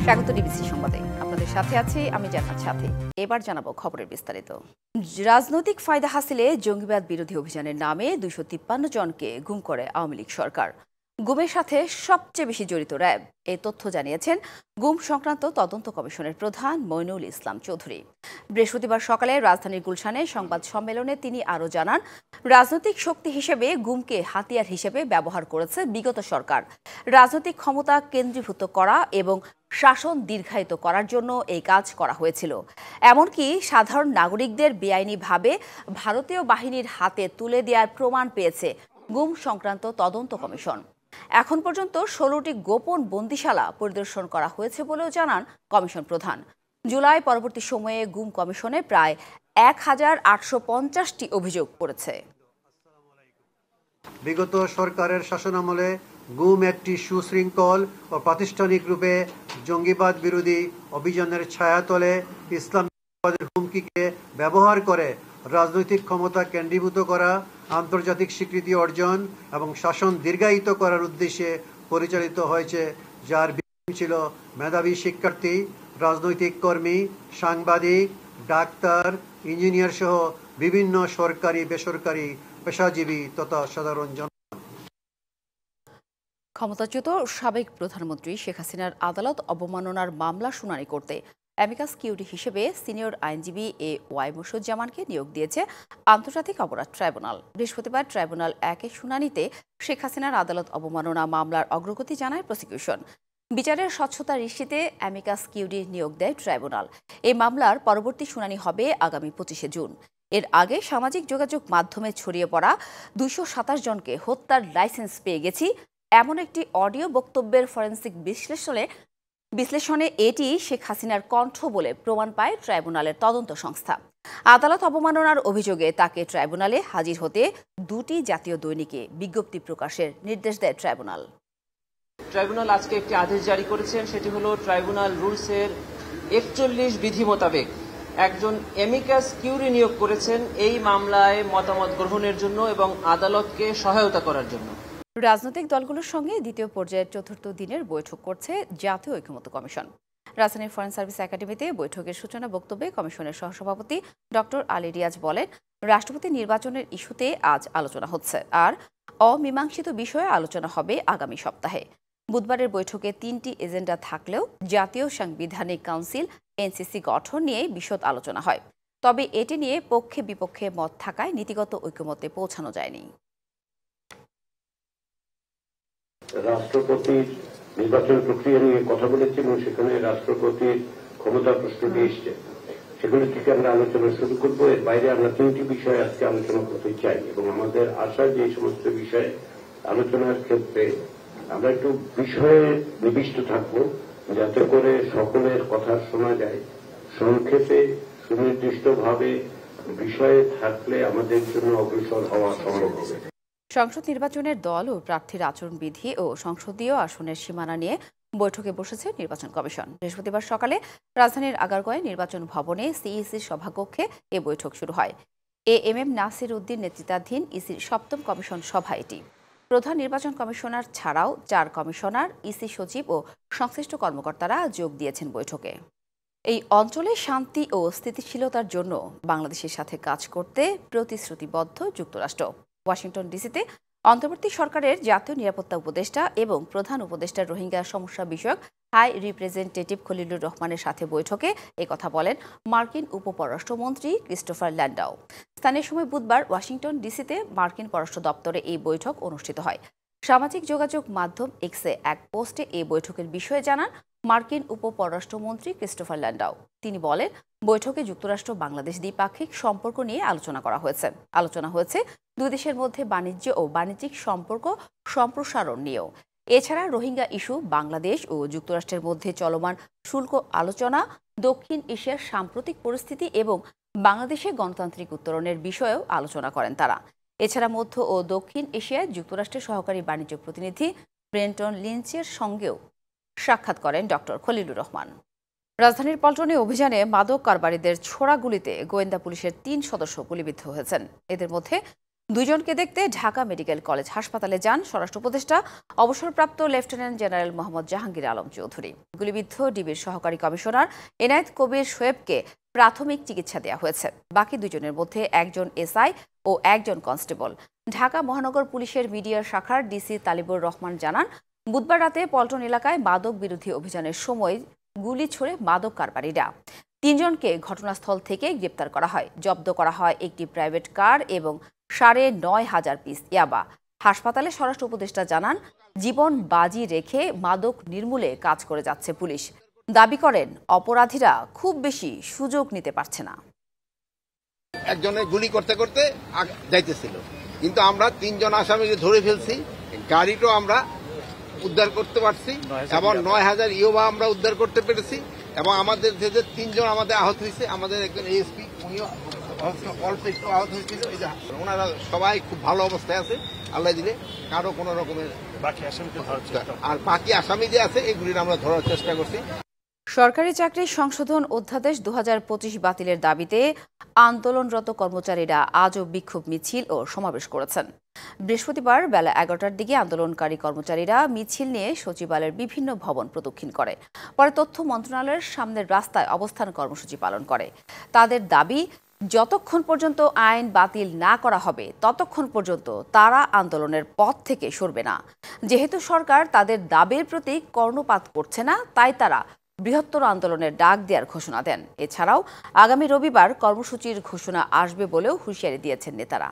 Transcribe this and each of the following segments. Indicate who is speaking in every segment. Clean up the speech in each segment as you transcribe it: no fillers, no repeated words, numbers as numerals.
Speaker 1: স্বাগত ডিবিসি সংবাদে। আপনাদের সাথে আছি আমি জান্নাত সাথী। এবার জানাবো খবরের বিস্তারিত। রাজনৈতিক ফায়দা হাসিলে জঙ্গিবাদ বিরোধী অভিযানের নামে 253 জনকে গুম করে আওয়ামী লীগ সরকার। গুমের সাথে সবচেয়ে বেশি জড়িত র্যাব, এই তথ্য জানিয়েছেন গুম সংক্রান্ত তদন্ত কমিশনের প্রধান মইনুল ইসলাম চৌধুরী। বৃহস্পতিবার সকালে রাজধানীর গুলশানে সংবাদ সম্মেলনে তিনি আরও জানান, রাজনৈতিক শক্তি হিসেবে গুমকে হাতিয়ার হিসেবে ব্যবহার করেছে বিগত সরকার। রাজনৈতিক ক্ষমতা কেন্দ্রীভূত করা এবং শাসন দীর্ঘায়িত করার জন্য এই কাজ করা হয়েছিল। এমনকি সাধারণ নাগরিকদের বেআইনিভাবে ভারতীয় বাহিনীর হাতে তুলে দেওয়ার প্রমাণ পেয়েছে গুম সংক্রান্ত তদন্ত কমিশন। এখন পর্যন্ত 16টি গোপন বন্দিশালা পরিদর্শন করা হয়েছে বলেও জানান কমিশন প্রধান। জুলাই পরবর্তী সময়ে গুম কমিশনে প্রায় 1850টি অভিযোগ পড়েছে।
Speaker 2: বিগত সরকারের শাসনামলে গুম একটি সুশৃঙ্খল ও প্রাতিষ্ঠানিক রূপে জঙ্গিবাদ বিরোধী অভিযানের ছায়াতলে ইসলামবাদের হুমকিকে ব্যবহার করে রাজনৈতিক ক্ষমতা কেন্দ্রীভূত করা, আন্তর্জাতিক স্বীকৃতি অর্জন এবং শাসন দীর্ঘায়িত করার উদ্দেশ্যে পরিচালিত হয়েছে, যার ভিত্তি ছিল মেধাবী শিক্ষার্থী, রাজনৈতিক কর্মী, সাংবাদিক, ডাক্তার, ইঞ্জিনিয়ার সহ বিভিন্ন সরকারি বেসরকারি পেশাজীবী তথা সাধারণ জন।
Speaker 1: ক্ষমতাচ্যুত সাবেক প্রধানমন্ত্রী শেখ হাসিনার আদালত অবমাননার মামলা শুনানি করতে অ্যামিকাস কিউরি হিসেবে সিনিয়র আইনজীবী ওয়াই মুসুজ্জামানকে নিয়োগ দিয়েছে আন্তর্জাতিক অপরাধ ট্রাইব্যুনাল। বৃহস্পতিবার ট্রাইব্যুনাল 1-এর শুনানিতে শেখ হাসিনার আদালত অবমাননা মামলার অগ্রগতি জানায় প্রসিকিউশন। বিচারের স্বচ্ছতা নিশ্চিতে অ্যামিকাস কিউরি নিয়োগ দেয় ট্রাইব্যুনাল। এই মামলার পরবর্তী শুনানি হবে আগামী 25শে জুন। এর আগে সামাজিক যোগাযোগ মাধ্যমে ছড়িয়ে পড়া 227 জনকে হত্যার লাইসেন্স পেয়ে গেছি এমন একটি অডিও বক্তব্যের ফরেনসিক বিশ্লেষণে এটি শেখ হাসিনার কণ্ঠ বলে প্রমাণ পায় ট্রাইব্যুনালের তদন্ত সংস্থা। আদালত অবমাননার অভিযোগে তাকে ট্রাইব্যুনালে হাজির হতে 2টি জাতীয় দৈনিকে বিজ্ঞপ্তি প্রকাশের নির্দেশ দেয় ট্রাইব্যুনাল।
Speaker 3: ট্রাইব্যুনাল আজকে একটি আদেশ জারি করেছেন, সেটি হলো ট্রাইব্যুনাল রুলসের 41 বিধি মোতাবেক একজন অ্যামিকাস কিউরি নিয়োগ করেছেন এই মামলায় মতামত গ্রহণের জন্য এবং আদালতকে সহায়তা করার জন্য।
Speaker 1: রাজনৈতিক দলগুলোর সঙ্গে দ্বিতীয় পর্যায়ের 4র্থ দিনের বৈঠক করছে জাতীয় ঐকমত্য কমিশন। রাজধানীর ফরেন সার্ভিস একাডেমিতে বৈঠকের সূচনা বক্তব্যে কমিশনের সহসভাপতি ডক্টর আলী রিয়াজ বলেন, রাষ্ট্রপতি নির্বাচনের ইস্যুতে আজ আলোচনা হচ্ছে, আর অমীমাংসিত বিষয়ে আলোচনা হবে আগামী সপ্তাহে। বুধবারের বৈঠকে 3টি এজেন্ডা থাকলেও জাতীয় সাংবিধানিক কাউন্সিল এনসিসি গঠন নিয়ে বিশদ আলোচনা হয়। তবে এটি নিয়ে পক্ষে বিপক্ষে মত থাকায় নীতিগত ঐকমত্যে পৌঁছানো যায়নি।
Speaker 4: রাষ্ট্রপতির নির্বাচন প্রক্রিয়া নিয়ে কথা বলেছি এবং সেখানে রাষ্ট্রপতির ক্ষমতার প্রশ্নটি এসছে, সেগুলো থেকে আমরা আলোচনা শুরু করব। এর বাইরে আমরা 3টি বিষয়ে আজকে আলোচনা করতে চাই এবং আমাদের আশা যে সমস্ত বিষয়ে আলোচনার ক্ষেত্রে আমরা একটু বিষয়ে নিবিষ্ট থাকব, যাতে করে সকলের কথা শোনা যায়। সংক্ষেপে সুনির্দিষ্টভাবে বিষয়ে থাকলে আমাদের জন্য অগ্রসর হওয়া সম্ভব হবে।
Speaker 1: সংসদ নির্বাচনের দল ও প্রার্থীর আচরণবিধি ও সংসদীয় আসনের সীমানা নিয়ে বৈঠকে বসেছে নির্বাচন কমিশন। বৃহস্পতিবার সকালে রাজধানীর আগারগাঁওয়ে নির্বাচন ভবনে সিইসির সভাকক্ষে এ বৈঠক শুরু হয়। এএমএম নাসির উদ্দিন নেতৃত্বাধীন ইসির 7ম কমিশন সভা এটি। প্রধান নির্বাচন কমিশনার ছাড়াও 4 কমিশনার, ইসি সচিব ও সংশ্লিষ্ট কর্মকর্তারা যোগ দিয়েছেন বৈঠকে। এই অঞ্চলে শান্তি ও স্থিতিশীলতার জন্য বাংলাদেশের সাথে কাজ করতে প্রতিশ্রুতিবদ্ধ যুক্তরাষ্ট্র। ওয়াশিংটন ডিসিতে অন্তর্বর্তী সরকারের জাতীয় নিরাপত্তা উপদেষ্টা এবং প্রধান উপদেষ্টার রোহিঙ্গা সমস্যা বিষয়ক হাই রিপ্রেজেন্টেটিভ খলিলুর রহমানের সাথে বৈঠকে একথা বলেন মার্কিন উপপররাষ্ট্রমন্ত্রী ক্রিস্টোফার ল্যান্ডাও। স্থানীয় সময় বুধবার ওয়াশিংটন ডিসিতে মার্কিন পররাষ্ট্র দপ্তরে এই বৈঠক অনুষ্ঠিত হয়। সামাজিক যোগাযোগ মাধ্যম এক্সে এক পোস্টে এই বৈঠকের বিষয়ে জানান মার্কিন উপপররাষ্ট্রমন্ত্রী ক্রিস্টোফার ল্যান্ডাও। তিনি বলেন, বৈঠকে যুক্তরাষ্ট্র বাংলাদেশ দ্বিপাক্ষিক সম্পর্ক নিয়ে আলোচনা হয়েছে 2 দেশের মধ্যে বাণিজ্য ও বাণিজ্যিক সম্পর্ক সম্প্রসারণ নিয়েও। এছাড়া রোহিঙ্গা ইস্যু, বাংলাদেশ ও যুক্তরাষ্ট্রের মধ্যে চলমান শুল্ক আলোচনা, দক্ষিণ এশিয়ার সাম্প্রতিক পরিস্থিতি এবং বাংলাদেশে গণতান্ত্রিক উত্তরণের বিষয়েও আলোচনা করেন তারা। এছাড়া মধ্য ও দক্ষিণ এশিয়ায় যুক্তরাষ্ট্রের সহকারী বাণিজ্য প্রতিনিধি ব্রেন্টন লিঞ্চের সঙ্গেও সাক্ষাৎ করেন ডক্টর খলিলুর রহমান। রাজধানীর পল্টনে অভিযানে মাদক কারবারিদের ছোড়া গুলিতে গোয়েন্দা পুলিশের 3 সদস্য গুলিবিদ্ধ হয়েছেন। এদের মধ্যে দুইজনকে দেখতে ঢাকা মেডিকেল কলেজ হাসপাতালে যান স্বরাষ্ট্র উপদেষ্টা অবসরপ্রাপ্ত লেফটেন্যান্ট জেনারেল মোহাম্মদ জাহাঙ্গীর আলম চৌধুরী। গুলিবিদ্ধ ডিবির সহকারী কমিশনার এনায়েত কবির শোয়েবকে প্রাথমিক চিকিৎসা দেওয়া হয়েছে। বাকি দুজনের মধ্যে একজন এসআই ও একজন কনস্টেবল। ঢাকা মহানগর পুলিশের মিডিয়া শাখার ডিসি তালিবুর রহমান জানান, বুধবার রাতে পল্টন এলাকায় মাদক বিরোধী অভিযানের সময় গুলি ছোড়ে মাদক কারবারিরা। 3 জনকে ঘটনাস্থল থেকে গ্রেপ্তার করা হয়। জব্দ করা হয় একটি প্রাইভেট কার এবং 9,500 পিস ইয়াবা। হাসপাতালে স্বরাষ্ট্র উপদেষ্টা জানান, জীবন বাজি রেখে মাদক নির্মূলে কাজ করে যাচ্ছে পুলিশ। দাবি করেন, অপরাধীরা খুব বেশি সুযোগ নিতে পারছে না।
Speaker 5: একজনের গুলি করতে করতে যাইতেছিল, কিন্তু আমরা 3 জন আসামিকে ধরে ফেলছি। গাড়িটাও আমরা উদ্ধার করতে পারছি এবং 9,000 ইয়োবা আমরা উদ্ধার করতে পেরেছি। এবং আমাদের যে 3 জন আমাদের আহত হয়েছে, আমাদের একজন এএসপি উনিও অল্প একটু আহত হয়েছিল। ওনারা সবাই খুব ভালো অবস্থায় আছে আল্লাহ দিলে। কারো কোন রকমের আর বাকি আসামি যে আছে এগুলির আমরা ধরার চেষ্টা করছি।
Speaker 1: সরকারি চাকরি সংশোধন অধ্যাদেশ 2025 বাতিলের দাবিতে আন্দোলনরত কর্মচারীরা আজও বিক্ষোভ মিছিল ও সমাবেশ করেছেন। বৃহস্পতিবার বেলা 11টার দিকে আন্দোলনকারী কর্মচারীরা মিছিল নিয়ে সচিবালয়ের বিভিন্ন ভবন প্রদক্ষিণ করে। পরে তথ্য মন্ত্রণালয়ের সামনের রাস্তায় অবস্থান কর্মসূচি পালন করে। তাদের দাবি, যতক্ষণ পর্যন্ত আইন বাতিল না করা হবে ততক্ষণ পর্যন্ত তারা আন্দোলনের পথ থেকে সরবে না। যেহেতু সরকার তাদের দাবির প্রতি কর্ণপাত করছে না, তাই তারা বৃহত্তর আন্দোলনের ডাক দেওয়ার ঘোষণা দেন। এছাড়াও আগামী রবিবার কর্মসূচির ঘোষণা আসবে বলেও হুঁশিয়ারি দিয়েছেন নেতারা।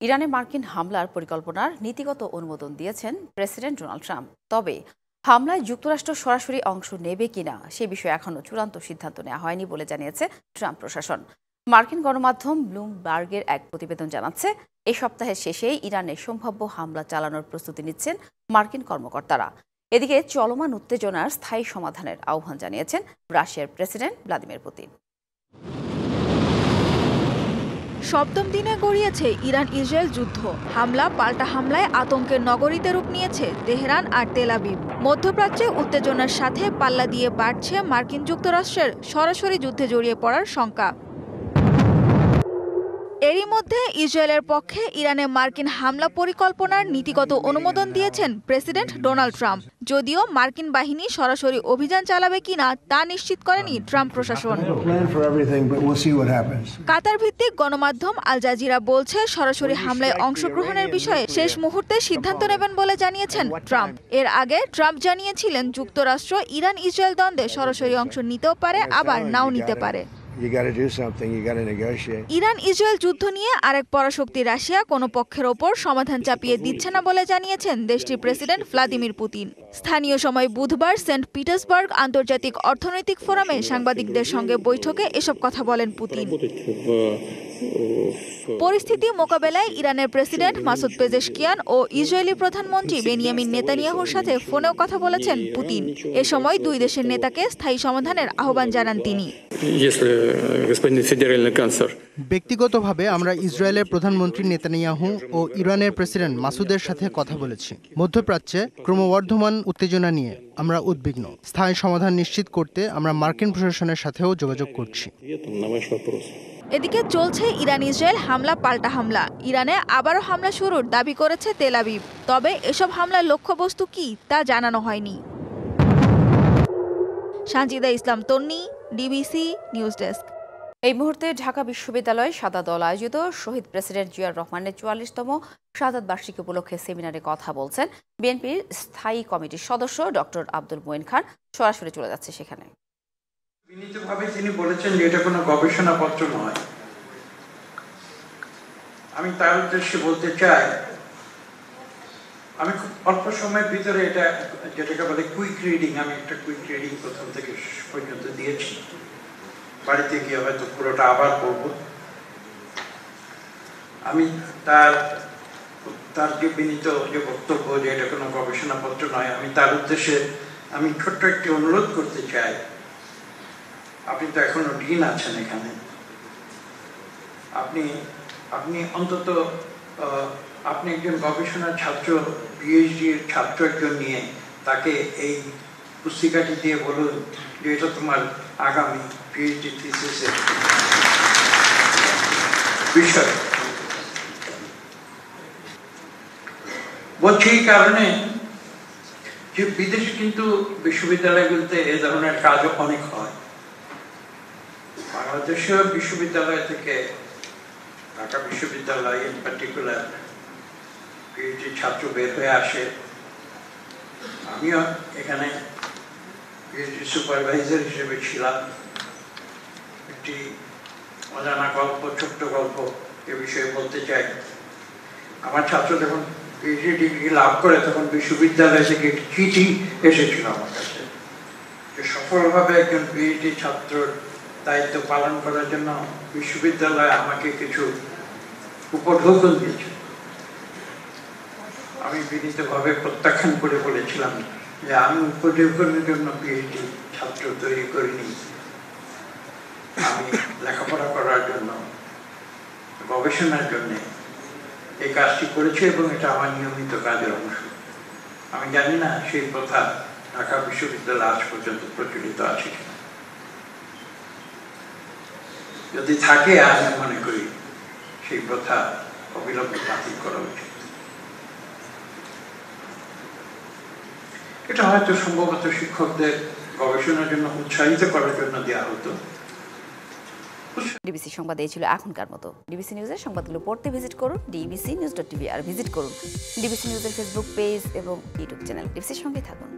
Speaker 1: ইরানে মার্কিন হামলার পরিকল্পনার নীতিগত অনুমোদন দিয়েছেন প্রেসিডেন্ট ডোনাল্ড ট্রাম্প। তবে হামলায় যুক্তরাষ্ট্র সরাসরি অংশ নেবে কিনা সে বিষয়ে এখনও চূড়ান্ত সিদ্ধান্ত নেওয়া হয়নি বলে জানিয়েছে ট্রাম্প প্রশাসন। মার্কিন গণমাধ্যম ব্লুমবার্গের এক প্রতিবেদন জানাচ্ছে, এই সপ্তাহের শেষেই ইরানে সম্ভাব্য হামলা চালানোর প্রস্তুতি নিচ্ছেন মার্কিন কর্মকর্তারা। এদিকে চলমান উত্তেজনার স্থায়ী সমাধানের আহ্বান জানিয়েছেন রাশিয়ার প্রেসিডেন্ট ভ্লাদিমির পুতিন।
Speaker 6: সপ্তম দিনে গড়িয়েছে ইরান ইসরায়েল যুদ্ধ। হামলা পাল্টা হামলায় আতঙ্কের নগরীতে রূপ নিয়েছে তেহরান আর তেল আবিব। মধ্যপ্রাচ্যে উত্তেজনার সাথে পাল্লা দিয়ে বাড়ছে মার্কিন যুক্তরাষ্ট্রের সরাসরি যুদ্ধে জড়িয়ে পড়ার শঙ্কা। এরই মধ্যে ইসরায়েলের পক্ষে ইরানে মার্কিন হামলা পরিকল্পনার নীতিগত অনুমোদন দিয়েছেন প্রেসিডেন্ট ডোনাল্ড ট্রাম্প। যদিও মার্কিন বাহিনী সরাসরি অভিযান চালাবে কিনা তা নিশ্চিত করেনি ট্রাম্প প্রশাসন। কাতার ভিত্তিক গণমাধ্যম আল জাজিরা বলছে, সরাসরি হামলায় অংশগ্রহণের বিষয়ে শেষ মুহূর্তে সিদ্ধান্ত নেবেন বলে জানিয়েছেন ট্রাম্প। এর আগে ট্রাম্প জানিয়েছিলেন, যুক্তরাষ্ট্র ইরান ইসরায়েল দ্বন্দ্বে সরাসরি অংশ নিতেও পারে, আবার নাও নিতে পারে। ইরান ইসরায়েল যুদ্ধ নিয়ে আরেক পরাশক্তি রাশিয়া কোনো পক্ষের ওপর সমাধান চাপিয়ে দিচ্ছে না বলে জানিয়েছেন দেশটির প্রেসিডেন্ট ভ্লাদিমির পুতিন। স্থানীয় সময় বুধবার সেন্ট পিটার্সবার্গ আন্তর্জাতিক অর্থনৈতিক ফোরামে সাংবাদিকদের সঙ্গে বৈঠকে এসব কথা বলেন পুতিন। পরিস্থিতি মোকাবেলায় ইরানের প্রেসিডেন্ট মাসুদ পেজেশকিয়ান ও ইসরায়েলি প্রধানমন্ত্রী বেনিয়ামিন নেতানিয়াহুর সাথে ফোনেও কথা বলেছেন পুতিন। এ সময় দুই দেশের নেতাকে স্থায়ী সমাধানের আহ্বান জানান তিনি।
Speaker 7: ব্যক্তিগতভাবে আমরা ইসরায়েলের প্রধানমন্ত্রী নেতানিয়াহু ও ইরানের প্রেসিডেন্ট মাসুদের সাথে কথা বলেছি। মধ্যপ্রাচ্যে ক্রমবর্ধমান উত্তেজনা নিয়ে আমরা উদ্বিগ্ন। স্থায়ী সমাধান নিশ্চিত করতে আমরা মার্কিন প্রশাসনের সাথেও যোগাযোগ করছি।
Speaker 6: এদিকে চলছে ইরান ইসরায়েল হামলা পাল্টা হামলা। ইরানে আবারও হামলা শুরুর দাবি করেছে তেল আবিব। তবে এসব হামলার লক্ষ্যবস্তু কি তা জানানো হয়নি। সানজিদা ইসলাম তন্নি, ডিবিসি নিউজ ডেস্ক।
Speaker 1: এই মুহূর্তে ঢাকা বিশ্ববিদ্যালয়ে সাদা দল আয়োজিত শহীদ প্রেসিডেন্ট জিয়াউর রহমানের 44তম শাহাদাত বার্ষিকী উপলক্ষে সেমিনারে কথা বলছেন বিএনপির স্থায়ী কমিটির সদস্য ডক্টর আব্দুল মঈন খান। সরাসরি চলে যাচ্ছে সেখানে।
Speaker 8: বিনীতভাবে তিনি বলেছেন যে এটা কোনো গবেষণাপত্র নয়। আমি তার উদ্দেশ্যে বলতে চাই, আমি খুব অল্প সময়ের ভিতরে এটা যেটাকে বলে কুইক রিডিং, আমি একটা কুইক রিডিং প্রথম থেকে শেষ পর্যন্ত দিয়েছি। বাড়িতে গিয়ে হয়তো পুরোটা আবার পড়ব। আমি তার যে বিনীত যে বক্তব্য যে এটা কোনো গবেষণাপত্র নয়, আমি তার উদ্দেশ্যে আমি ছোট্ট একটি অনুরোধ করতে চাই। আপনি তো এখনো ডিন আছেন এখানে, আপনি অন্তত আপনি একজন গবেষণার ছাত্র, পিএইচডি এর ছাত্র একজন নিয়ে তাকে এই পুস্তিকাটি দিয়ে বলুন যে এটা তোমার আগামী পিএইচডি থিসিসের বিষয়। বলছি এই কারণে যে বিদেশে কিন্তু বিশ্ববিদ্যালয়গুলোতে এ ধরনের কাজ অনেক হয়। বাংলাদেশেও বিশ্ববিদ্যালয় থেকে, ঢাকা বিশ্ববিদ্যালয় ইন পার্টিকুলার, পিএইচডি ছাত্র বের হয়ে আসে। আমিও এখানে পিএইচডি সুপারভাইজার হিসেবে ছিলাম। একটি অজানা গল্প, ছোট্ট গল্প এ বিষয়ে বলতে চাই। আমার ছাত্র যখন পিএইচডি ডিগ্রি লাভ করে তখন বিশ্ববিদ্যালয় থেকে একটি চিঠি এসেছিল আমার কাছে যে সফলভাবে একজন পিএইচডি ছাত্রর দায়িত্ব পালন করার জন্য বিশ্ববিদ্যালয় আমাকে কিছু উপঢৌকন দিয়েছে। আমি বিনীতভাবে প্রত্যাখ্যান করে বলেছিলাম যে আমি উপঢৌকনের জন্য পিএইচডি ছাত্র তৈরি করিনি, আমি লেখাপড়া করার জন্য, গবেষণার জন্য এই কাজটি করেছি এবং এটা আমার নিয়মিত কাজের অংশ। আমি জানি না সেই প্রথা ঢাকা বিশ্ববিদ্যালয় আজ পর্যন্ত প্রচলিত আছে কিনা। যদি থাকে আমি মনে করি সেই প্রথা অবিলম্বে বাতিল করা উচিত। এটা হয়তো সম্ভবত শিক্ষকদের গবেষণার জন্য উৎসাহিত করার জন্য দেওয়া হতো।
Speaker 1: ডিবিসি সংবাদ এই ছিল এখনকার মতো। ডিবিসি নিউজের সংবাদগুলো পড়তে ভিজিট করুন dbcnews.tv আর ভিজিট করুন ডিবিসি নিউজের ফেসবুক পেজ এবং ইউটিউব চ্যানেল। ডিবিসির সঙ্গে থাকুন।